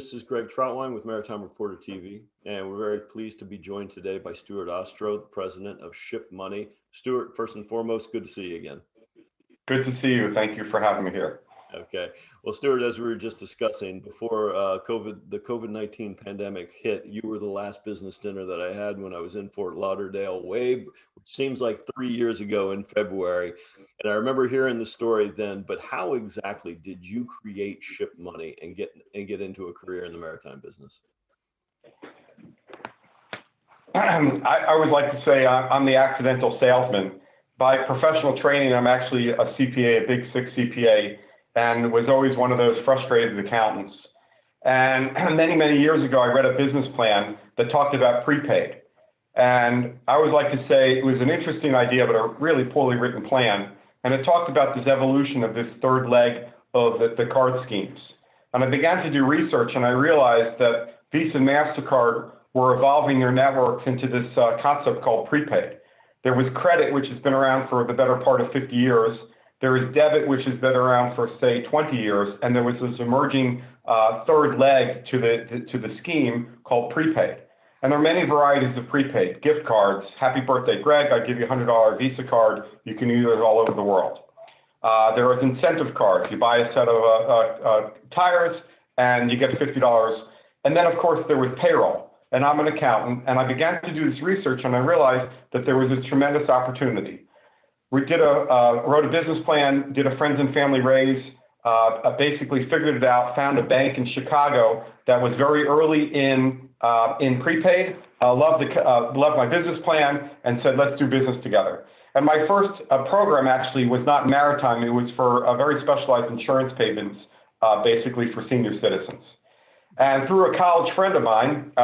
This is Greg Troutwine with Maritime Reporter TV, and we're very pleased to be joined today by Stuart Ostrow, the president of ShipMoney. Stuart, first and foremost, good to see you again. Good to see you. Thank you for having me here. Okay. Well, Stuart, as we were just discussing, before the COVID-19 pandemic hit, you were the last business dinner that I had when I was in Fort Lauderdale, which seems like 3 years ago in February. And I remember hearing the story then, but how exactly did you create ShipMoney and get into a career in the maritime business? I would like to say I'm the accidental salesman. By professional training, I'm actually a CPA, a Big Six CPA, and was always one of those frustrated accountants. And many, many years ago, I read a business plan that talked about prepaid. And I would like to say it was an interesting idea, but a really poorly written plan. And it talked about this evolution of this third leg of the card schemes. And I began to do research, and I realized that Visa and MasterCard were evolving their networks into this concept called prepaid. There was credit, which has been around for the better part of 50 years. There is debit, which has been around for, say, 20 years, and there was this emerging third leg to the scheme called prepaid. And there are many varieties of prepaid. Gift cards, happy birthday, Greg, I give you a $100 Visa card. You can use it all over the world. There is incentive cards. You buy a set of tires, and you get $50. And then, of course, there was payroll. And I'm an accountant, and I began to do this research, and I realized that there was this tremendous opportunity. We wrote a business plan, did a friends and family raise, basically figured it out, found a bank in Chicago that was very early in prepaid, loved my business plan, and said, let's do business together. And my first program actually was not maritime, it was for very specialized insurance payments, basically for senior citizens. And through a college friend of mine,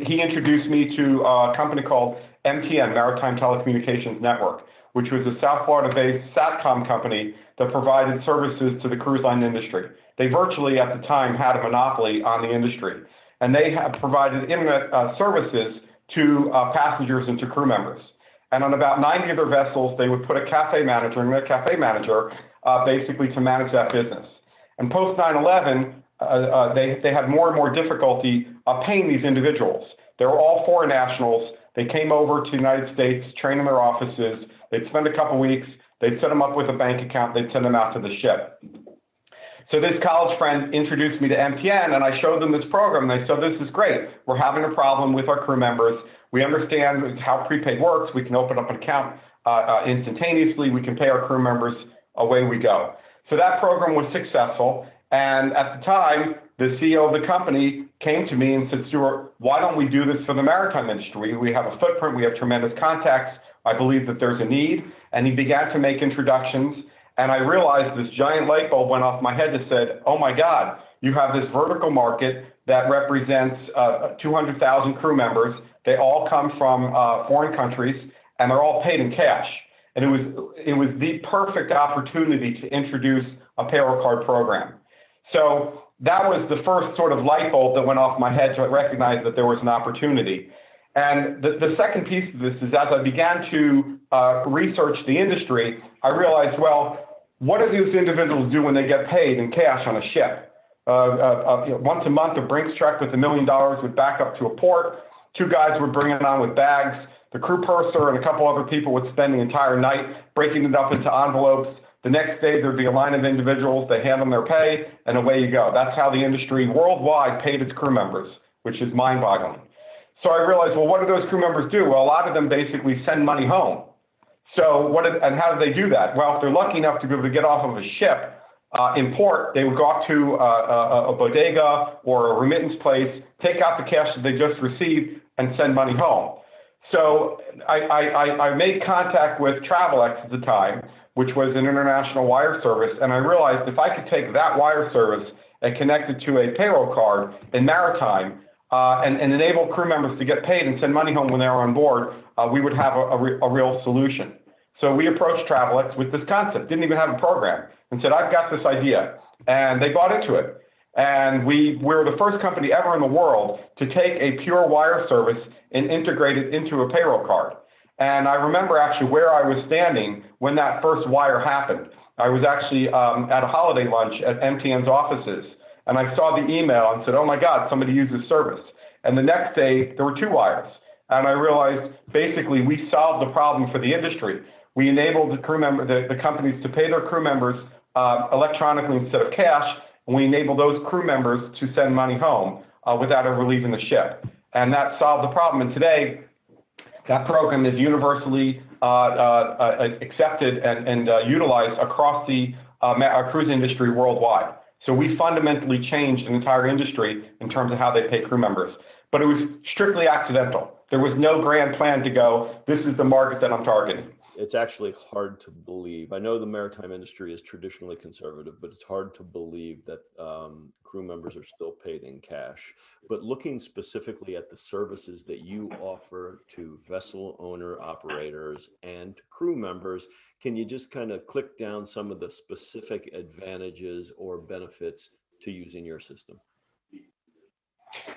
he introduced me to a company called MTN, Maritime Telecommunications Network, which was a South Florida-based SATCOM company that provided services to the cruise line industry. They virtually, at the time, had a monopoly on the industry. And they provided internet services to passengers and to crew members. And on about 90 of their vessels, they would put a cafe manager, basically to manage that business. And post 9/11, they had more and more difficulty paying these individuals. They were all foreign nationals. They came over to the United States, trained in their offices. They'd spend a couple weeks. They'd set them up with a bank account. They'd send them out to the ship. So this college friend introduced me to MTN, and I showed them this program. They said, this is great. We're having a problem with our crew members. We understand how prepaid works. We can open up an account instantaneously. We can pay our crew members. Away we go. So that program was successful. And at the time, the CEO of the company came to me and said, Stuart, why don't we do this for the maritime industry? We have a footprint. We have tremendous contacts. I believe that there's a need. And he began to make introductions. And I realized this giant light bulb went off my head that said, oh my God, you have this vertical market that represents 200,000 crew members. They all come from foreign countries, and they're all paid in cash. And it was the perfect opportunity to introduce a payroll card program. So that was the first sort of light bulb that went off my head, so I recognized that there was an opportunity. And the second piece of this is, as I began to research the industry, I realized, well, what do these individuals do when they get paid in cash on a ship? Once a month, a Brinks truck with $1 million would back up to a port. Two guys would bring it on with bags. The crew purser and a couple other people would spend the entire night breaking it up into envelopes. The next day, there'd be a line of individuals, they hand them their pay, and away you go. That's how the industry worldwide paid its crew members, which is mind-boggling. So I realized, well, what do those crew members do? Well, a lot of them basically send money home. So and how do they do that? Well, if they're lucky enough to be able to get off of a ship in port, they would go up to a bodega or a remittance place, take out the cash that they just received, and send money home. So I made contact with Travelex at the time, which was an international wire service, and I realized if I could take that wire service and connect it to a payroll card in maritime and enable crew members to get paid and send money home when they were on board, we would have a real solution. So we approached Travelex with this concept, didn't even have a program, and said, I've got this idea. And they bought into it. And we were the first company ever in the world to take a pure wire service and integrate it into a payroll card. And I remember actually where I was standing when that first wire happened. I was actually at a holiday lunch at MTN's offices, and I saw the email and said, oh my God, somebody used this service. And the next day, there were 2 wires. And I realized basically we solved the problem for the industry. We enabled the companies to pay their crew members electronically instead of cash, and we enabled those crew members to send money home without ever leaving the ship. And that solved the problem. And today, that program is universally accepted and utilized across the cruise industry worldwide. So we fundamentally changed an entire industry in terms of how they pay crew members. But it was strictly accidental. There was no grand plan to go, this is the market that I'm targeting. It's actually hard to believe. I know the maritime industry is traditionally conservative, but it's hard to believe that crew members are still paid in cash. But looking specifically at the services that you offer to vessel owner operators and to crew members, can you just kind of click down some of the specific advantages or benefits to using your system?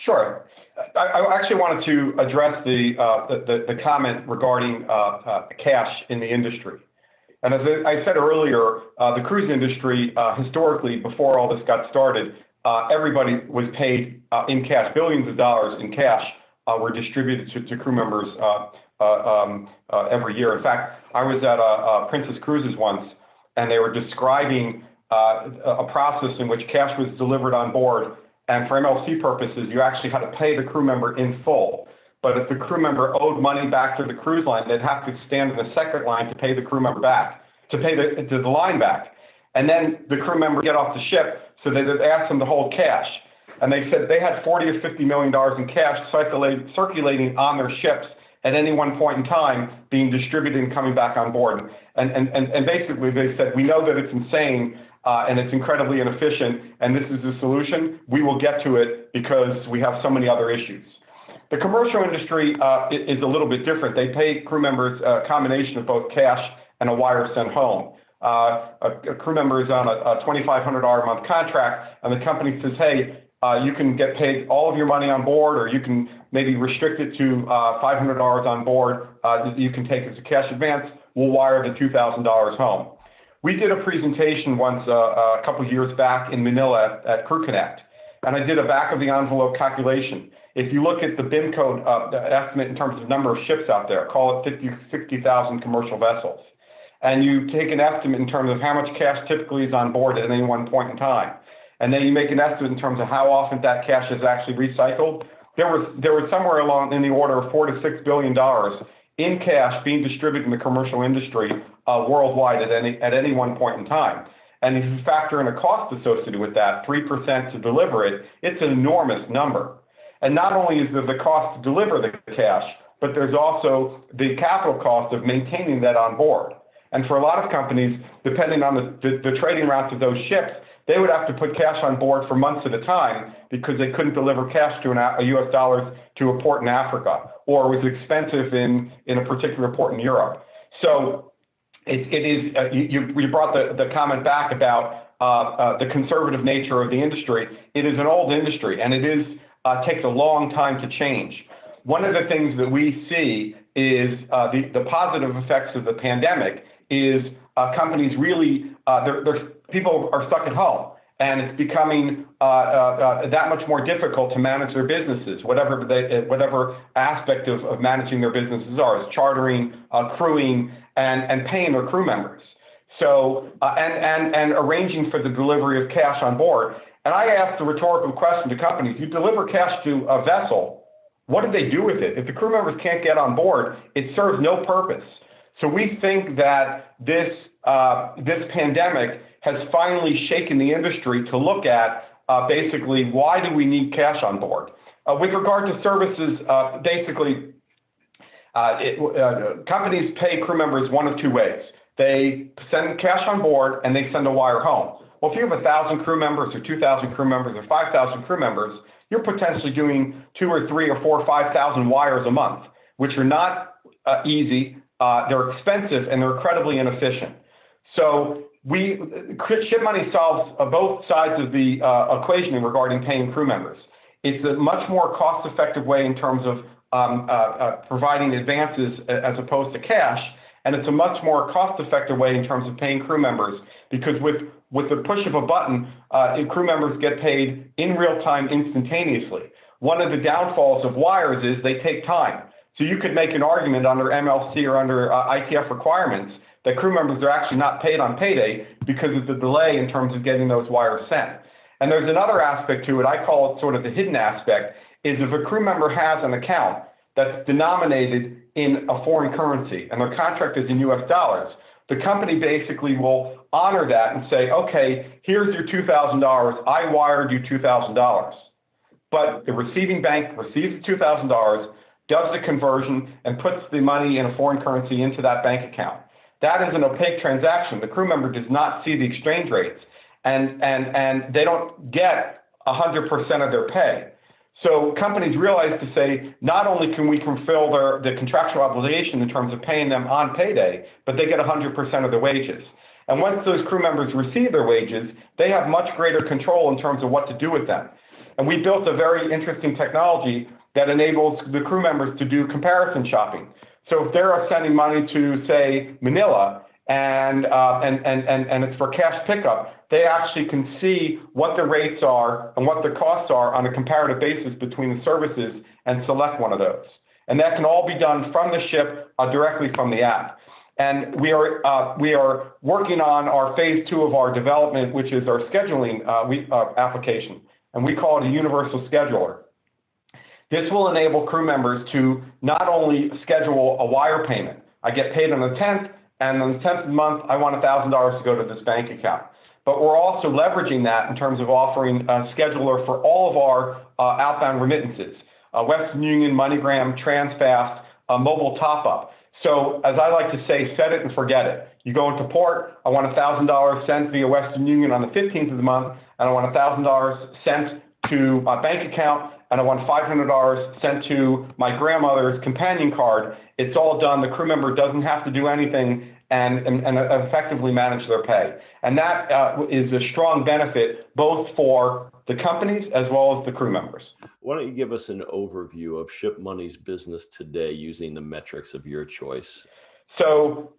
Sure. I actually wanted to address the comment regarding cash in the industry. And as I said earlier, the cruise industry, historically, before all this got started, everybody was paid in cash. Billions of dollars in cash were distributed to crew members every year. In fact, I was at Princess Cruises once, and they were describing a process in which cash was delivered on board. And for MLC purposes, you actually had to pay the crew member in full. But if the crew member owed money back to the cruise line, they'd have to stand in the second line to pay the crew member back, to pay the line back. And then the crew member get off the ship, so they asked them to hold cash. And they said they had $40 or $50 million in cash circulating on their ships at any one point in time, being distributed and coming back on board. And basically they said, we know that it's insane, and it's incredibly inefficient, and this is the solution. We will get to it because we have so many other issues. The commercial industry is a little bit different. They pay crew members a combination of both cash and a wire sent home. A crew member is on a $2,500 a month contract, and the company says, hey, you can get paid all of your money on board, or you can maybe restrict it to $500 on board that you can take as a cash advance. We'll wire the $2,000 home. We did a presentation once a couple of years back in Manila at Crew Connect, and I did a back of the envelope calculation. If you look at the BIM code estimate in terms of number of ships out there, call it 60,000 commercial vessels, and you take an estimate in terms of how much cash typically is on board at any one point in time, and then you make an estimate in terms of how often that cash is actually recycled, there was somewhere along in the order of $4 to $6 billion in cash being distributed in the commercial industry worldwide at any one point in time. And if you factor in a cost associated with that, 3% to deliver it, it's an enormous number. And not only is there the cost to deliver the cash, but there's also the capital cost of maintaining that on board. And for a lot of companies, depending on the trading routes of those ships, they would have to put cash on board for months at a time because they couldn't deliver cash to a US dollars to a port in Africa, or it was expensive in a particular port in Europe. So it is, you brought the comment back about the conservative nature of the industry. It is an old industry, and it takes a long time to change. One of the things that we see is the positive effects of the pandemic is companies really, people are stuck at home, and it's becoming that much more difficult to manage their businesses, whatever aspect of managing their businesses are, is chartering, crewing, and paying their crew members. So, and arranging for the delivery of cash on board. And I asked the rhetorical question to companies: you deliver cash to a vessel, what do they do with it? If the crew members can't get on board, it serves no purpose. So we think that this pandemic has finally shaken the industry to look at basically why do we need cash on board. With regard to services, basically companies pay crew members one of two ways. They send cash on board and they send a wire home. Well, if you have 1,000 crew members or 2,000 crew members or 5,000 crew members, you're potentially doing 2 or 3 or 4 or 5,000 wires a month, which are not easy. They're expensive and they're incredibly inefficient. So ShipMoney solves both sides of the equation regarding paying crew members. It's a much more cost-effective way in terms of providing advances as opposed to cash. And it's a much more cost-effective way in terms of paying crew members, because with the push of a button, crew members get paid in real time instantaneously. One of the downfalls of wires is they take time. So you could make an argument under MLC or under ITF requirements that crew members are actually not paid on payday because of the delay in terms of getting those wires sent. And there's another aspect to it, I call it sort of the hidden aspect, is if a crew member has an account that's denominated in a foreign currency and their contract is in US dollars, the company basically will honor that and say, okay, here's your $2,000, I wired you $2,000. But the receiving bank receives the $2,000, does the conversion, and puts the money in a foreign currency into that bank account. That is an opaque transaction. The crew member does not see the exchange rates, and they don't get 100% of their pay. So companies realize to say, not only can we fulfill the contractual obligation in terms of paying them on payday, but they get 100% of their wages. And once those crew members receive their wages, they have much greater control in terms of what to do with them. And we built a very interesting technology that enables the crew members to do comparison shopping. So if they're sending money to, say, Manila, and it's for cash pickup, they actually can see what the rates are and what the costs are on a comparative basis between the services and select one of those. And that can all be done from the ship directly from the app. And we are working on our phase 2 of our development, which is our scheduling application. And we call it a universal scheduler. This will enable crew members to not only schedule a wire payment. I get paid on the 10th, and on the 10th of the month, I want $1,000 to go to this bank account. But we're also leveraging that in terms of offering a scheduler for all of our outbound remittances, Western Union, MoneyGram, TransFast, mobile top-up. So as I like to say, set it and forget it. You go into port, I want $1,000 sent via Western Union on the 15th of the month, and I want $1,000 sent to my bank account, and I want $500 sent to my grandmother's companion card. It's all done. The crew member doesn't have to do anything and effectively manage their pay. And that is a strong benefit both for the companies as well as the crew members. Why don't you give us an overview of ShipMoney's business today using the metrics of your choice? So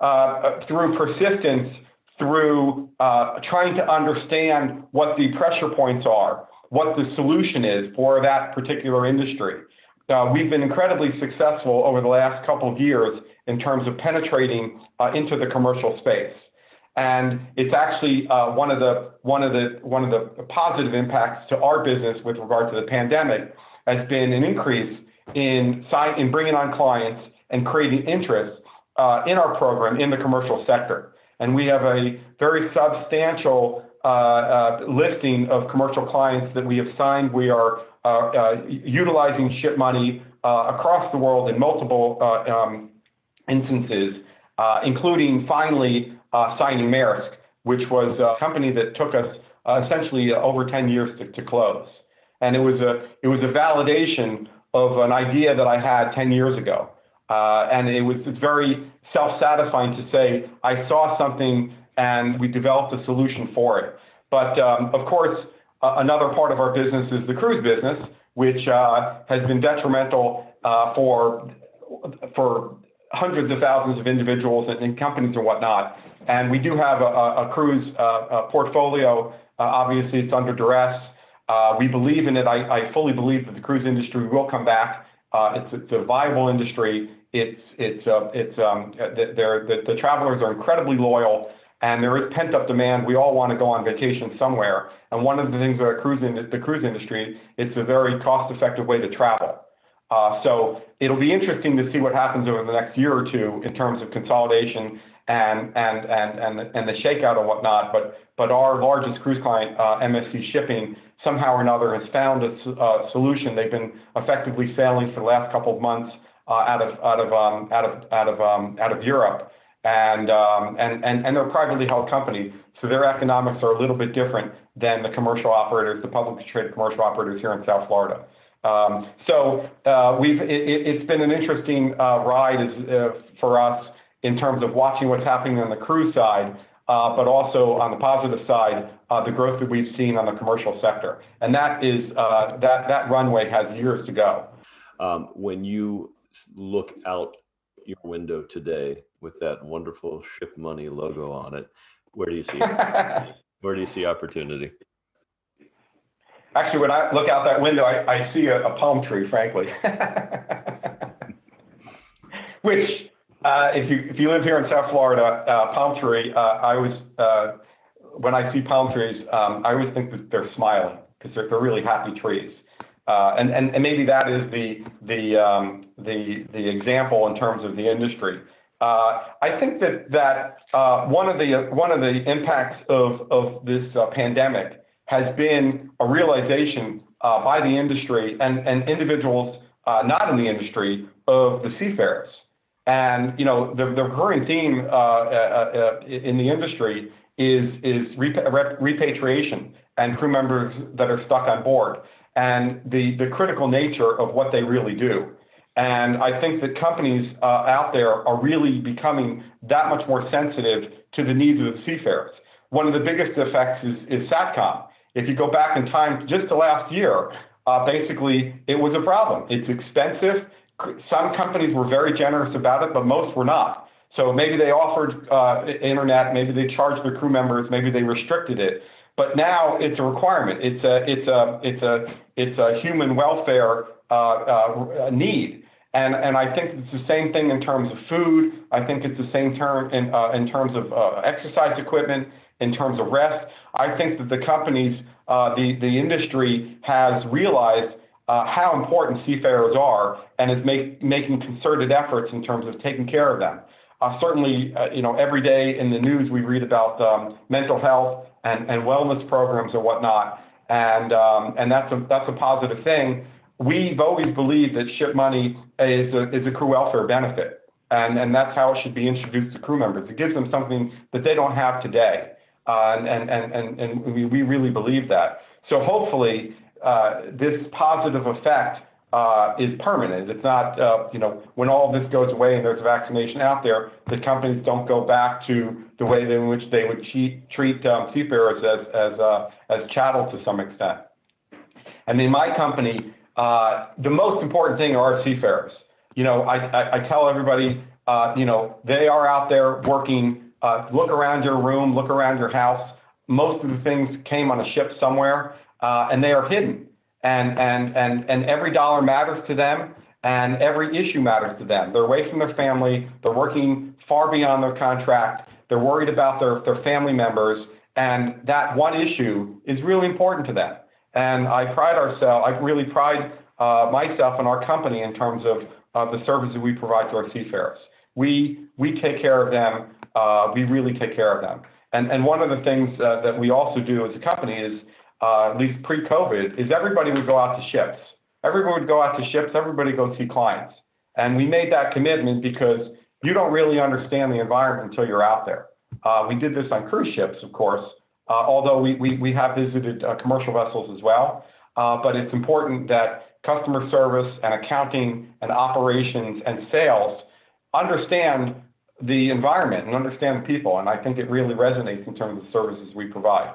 through persistence, through trying to understand what the pressure points are, what the solution is for that particular industry. We've been incredibly successful over the last couple of years in terms of penetrating into the commercial space. And it's actually one of the positive impacts to our business with regard to the pandemic has been an increase in bringing on clients and creating interest in our program in the commercial sector. And we have a very substantial listing of commercial clients that we have signed. We are utilizing ShipMoney across the world in multiple instances, including finally signing Maersk, which was a company that took us essentially over 10 years to close. And it was a validation of an idea that I had 10 years ago. And it's very self-satisfying to say, I saw something and we developed a solution for it. But of course, another part of our business is the cruise business, which has been detrimental for hundreds of thousands of individuals and companies and whatnot. And we do have a cruise portfolio. Obviously, it's under duress. We believe in it. I fully believe that the cruise industry will come back. It's a viable industry. The travelers are incredibly loyal, and there is pent-up demand. We all want to go on vacation somewhere. And one of the things about the cruise industry, it's a very cost-effective way to travel. So it'll be interesting to see what happens over the next year or two in terms of consolidation and the shakeout and whatnot. But our largest cruise client, MSC Shipping, somehow or another has found a solution. They've been effectively sailing for the last couple of months out of Europe, and they're a privately held company, so their economics are a little bit different than the commercial operators, the publicly traded commercial operators here in South Florida. It's been an interesting ride for us in terms of watching what's happening on the cruise side, but also on the positive side, the growth that we've seen on the commercial sector, and that is that runway has years to go. When you look out your window today with that wonderful ShipMoney logo on it, where do you see where do you see opportunity? Actually, when I look out that window, I see a palm tree, frankly. Which, if you live here in South Florida, palm tree, when I see palm trees, I always think that they're smiling because they're really happy trees. And maybe that is the example in terms of the industry. I think that one of the impacts of this pandemic has been a realization by the industry and individuals not in the industry of the seafarers. And the recurring theme in the industry is repatriation and crew members that are stuck on board, and the critical nature of what they really do. And I think that companies out there are really becoming that much more sensitive to the needs of the seafarers. One of the biggest effects is SATCOM. If you go back in time just to last year, basically it was a problem. It's expensive. Some companies were very generous about it, but most were not. So maybe they offered internet, maybe they charged their crew members, maybe they restricted it. But now it's a requirement. It's a human welfare need. And I think it's the same thing in terms of food. I think it's the same term in terms of exercise equipment, in terms of rest. I think that the companies, the industry has realized how important seafarers are and is making concerted efforts in terms of taking care of them. Certainly, every day in the news we read about mental health and wellness programs or whatnot, and that's a positive thing. We've always believed that ShipMoney is a crew welfare benefit, and that's how it should be introduced to crew members. It gives them something that they don't have today, and we really believe that. So hopefully, this positive effect is permanent. It's not, when all of this goes away and there's a vaccination out there, the companies don't go back to the way in which they would treat seafarers as chattel to some extent. And in my company, the most important thing are our seafarers. I tell everybody, they are out there working. Look around your room, look around your house. Most of the things came on a ship somewhere, and they are hidden. And every dollar matters to them, and every issue matters to them. They're away from their family. They're working far beyond their contract. They're worried about their family members, and that one issue is really important to them. And I really pride myself and our company in terms of the services we provide to our seafarers. We take care of them. We really take care of them. And one of the things that we also do as a company is, at least pre-COVID, is everybody would go out to ships. Everybody would go out to ships. Everybody go see clients. And we made that commitment because you don't really understand the environment until you're out there. We did this on cruise ships, of course, although we have visited commercial vessels as well. But it's important that customer service and accounting and operations and sales understand the environment and understand the people. And I think it really resonates in terms of the services we provide.